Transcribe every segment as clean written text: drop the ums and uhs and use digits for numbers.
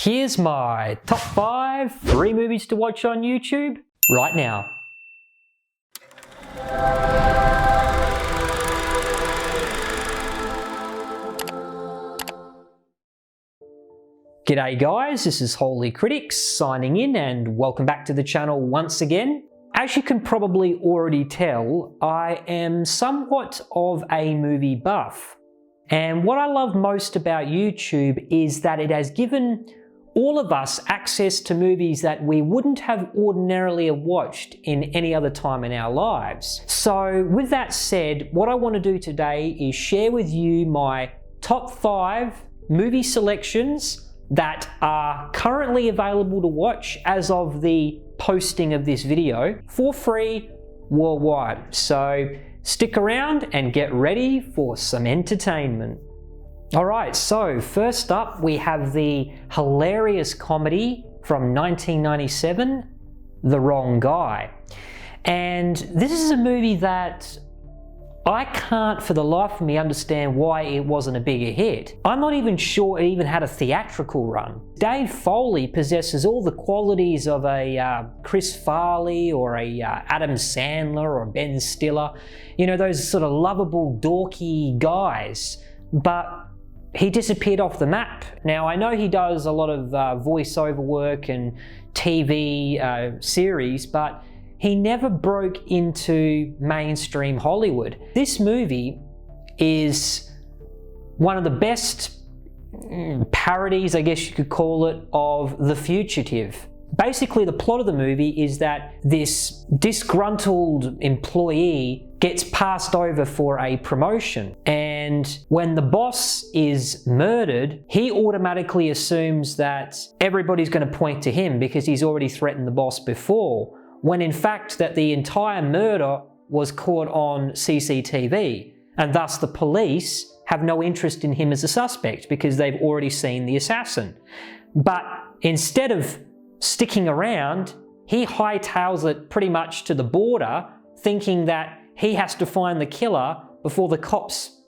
Here's my top 5 free movies to watch on YouTube right now. G'day guys, this is Holy Critics signing in and welcome back to the channel once again. As you can probably already tell, I am somewhat of a movie buff. And what I love most about YouTube is that it has given all of us access to movies that we wouldn't have ordinarily watched in any other time in our lives. So with that said, what I want to do today is share with you my top 5 movie selections that are currently available to watch as of the posting of this video for free worldwide. So stick around and get ready for some entertainment. Alright, so first up we have the hilarious comedy from 1997, The Wrong Guy. And this is a movie that I can't for the life of me understand why it wasn't a bigger hit. I'm not even sure it even had a theatrical run. Dave Foley possesses all the qualities of a Chris Farley or a Adam Sandler or a Ben Stiller. You know, those sort of lovable, dorky guys. But he disappeared off the map. Now, I know he does a lot of voiceover work and TV series, but he never broke into mainstream Hollywood. This movie is one of the best parodies, I guess you could call it, of The Fugitive. Basically, the plot of the movie is that this disgruntled employee gets passed over for a promotion, and when the boss is murdered, he automatically assumes that everybody's going to point to him because he's already threatened the boss before, when in fact that the entire murder was caught on CCTV, and thus the police have no interest in him as a suspect because they've already seen the assassin. But instead of sticking around, he hightails it pretty much to the border, thinking that he has to find the killer before the cops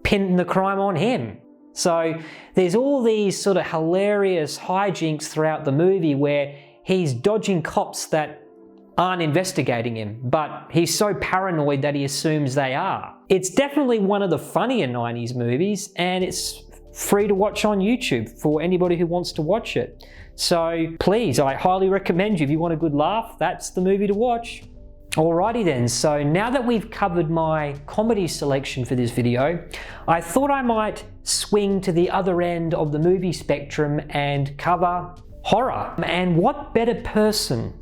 pin the crime on him. So there's all these sort of hilarious hijinks throughout the movie where he's dodging cops that aren't investigating him, but he's so paranoid that he assumes they are. It's definitely one of the funnier 90s movies, and it's free to watch on YouTube for anybody who wants to watch it. So please, I highly recommend you, if you want a good laugh, that's the movie to watch. Alrighty then, so now that we've covered my comedy selection for this video, I thought I might swing to the other end of the movie spectrum and cover horror. And what better person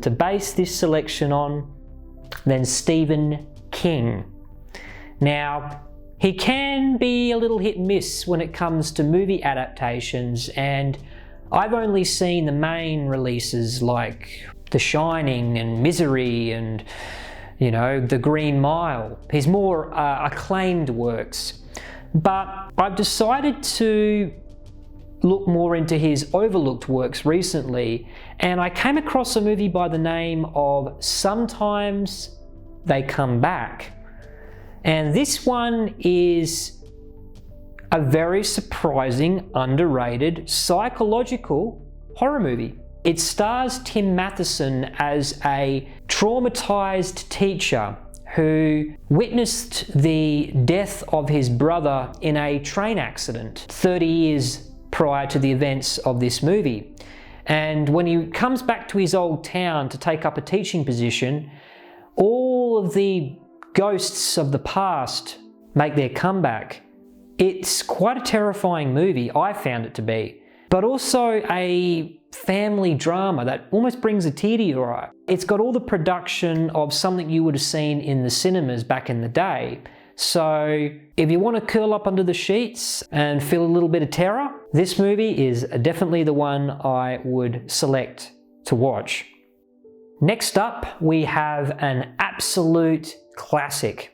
to base this selection on than Stephen King? Now, he can be a little hit and miss when it comes to movie adaptations, and I've only seen the main releases like The Shining and Misery and, you know, The Green Mile. His more acclaimed works. But I've decided to look more into his overlooked works recently, and I came across a movie by the name of Sometimes They Come Back. And this one is a very surprising, underrated, psychological horror movie. It stars Tim Matheson as a traumatized teacher who witnessed the death of his brother in a train accident 30 years prior to the events of this movie. And when he comes back to his old town to take up a teaching position, all of the ghosts of the past make their comeback. It's quite a terrifying movie, I found it to be, but also a family drama that almost brings a tear to your eye. It's got all the production of something you would have seen in the cinemas back in the day. So if you want to curl up under the sheets and feel a little bit of terror, this movie is definitely the one I would select to watch. Next up, we have an absolute classic.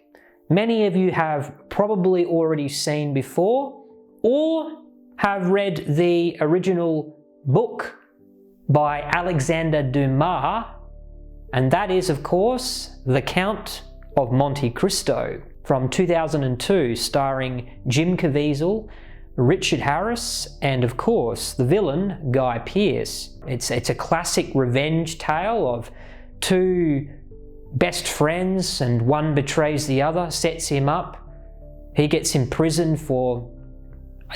Many of you have probably already seen before or have read the original book by Alexander Dumas, and that is, of course, The Count of Monte Cristo from 2002, starring Jim Caviezel, Richard Harris, and of course the villain, Guy Pearce. It's a classic revenge tale of two best friends, and one betrays the other, sets him up. He gets imprisoned for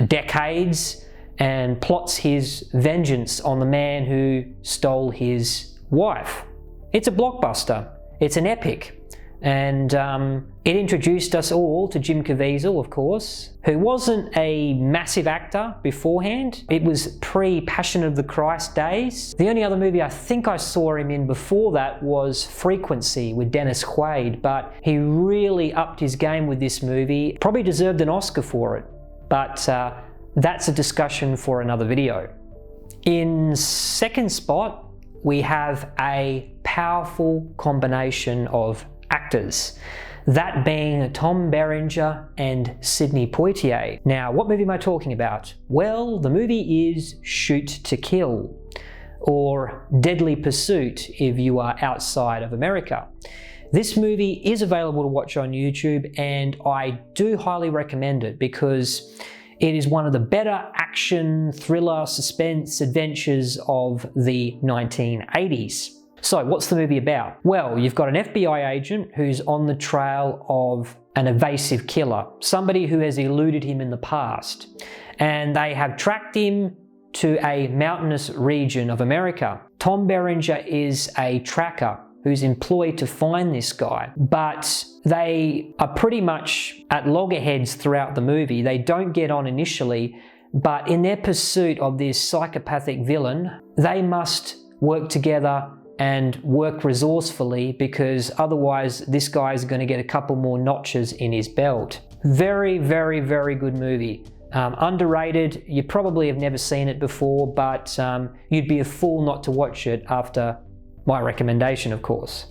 decades and plots his vengeance on the man who stole his wife. It's a blockbuster. It's an epic. And it introduced us all to Jim Caviezel, of course, who wasn't a massive actor beforehand. It was pre-Passion of the Christ days. The only other movie I think I saw him in before that was Frequency with Dennis Quaid, but he really upped his game with this movie. Probably deserved an Oscar for it, but that's a discussion for another video. In second spot, we have a powerful combination of actors, that being Tom Berenger and Sidney Poitier. Now, what movie am I talking about? Well, the movie is Shoot to Kill, or Deadly Pursuit if you are outside of America. This movie is available to watch on YouTube, and I do highly recommend it because it is one of the better action, thriller, suspense adventures of the 1980s. So what's the movie about? Well, you've got an FBI agent who's on the trail of an evasive killer, somebody who has eluded him in the past, and they have tracked him to a mountainous region of America. Tom Berenger is a tracker who's employed to find this guy, but they are pretty much at loggerheads throughout the movie. They don't get on initially, but in their pursuit of this psychopathic villain, they must work together and work resourcefully, because otherwise this guy is going to get a couple more notches in his belt. Very, very, very good movie. Underrated. You probably have never seen it before, but you'd be a fool not to watch it after my recommendation, of course.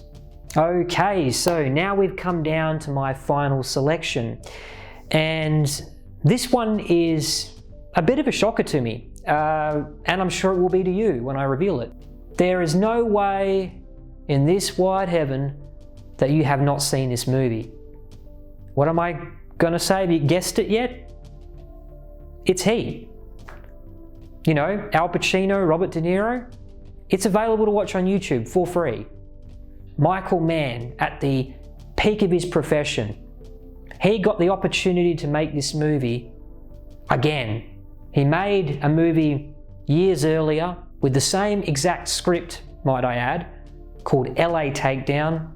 Okay, so now we've come down to my final selection, and this one is a bit of a shocker to me, and I'm sure it will be to you when I reveal it. There is no way in this wide heaven that you have not seen this movie. What am I gonna say? Have you guessed it yet? It's Heat. You know, Al Pacino, Robert De Niro. It's available to watch on YouTube for free. Michael Mann, at the peak of his profession, he got the opportunity to make this movie again. He made a movie years earlier with the same exact script, might I add, called LA Takedown.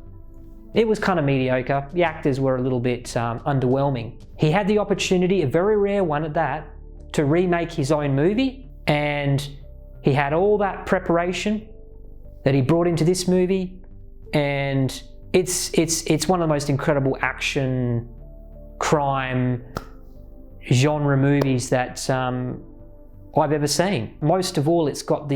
It was kind of mediocre. The actors were a little bit underwhelming. He had the opportunity, a very rare one at that, to remake his own movie, and he had all that preparation that he brought into this movie, and it's one of the most incredible action, crime, genre movies that I've ever seen. Most of all, it's got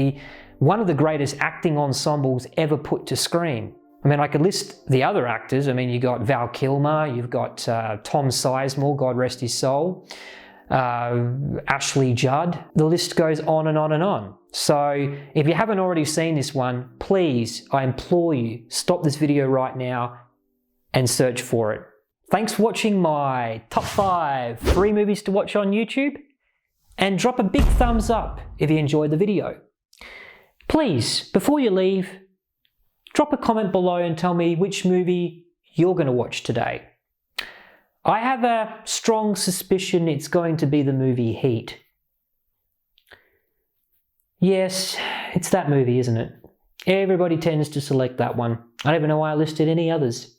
one of the greatest acting ensembles ever put to screen. I mean, I could list the other actors. I mean, you got Val Kilmer, you've got Tom Sizemore, God rest his soul, Ashley Judd. The list goes on and on and on. So if you haven't already seen this one, please, I implore you, stop this video right now and search for it. Thanks for watching my top 5 free movies to watch on YouTube, and drop a big thumbs up if you enjoyed the video. Please, before you leave, drop a comment below and tell me which movie you're going to watch today. I have a strong suspicion it's going to be the movie Heat. Yes, it's that movie, isn't it? Everybody tends to select that one. I don't even know why I listed any others.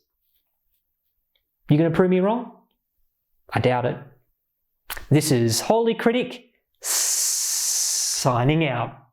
You going to prove me wrong? I doubt it. This is Holy Critic, signing out.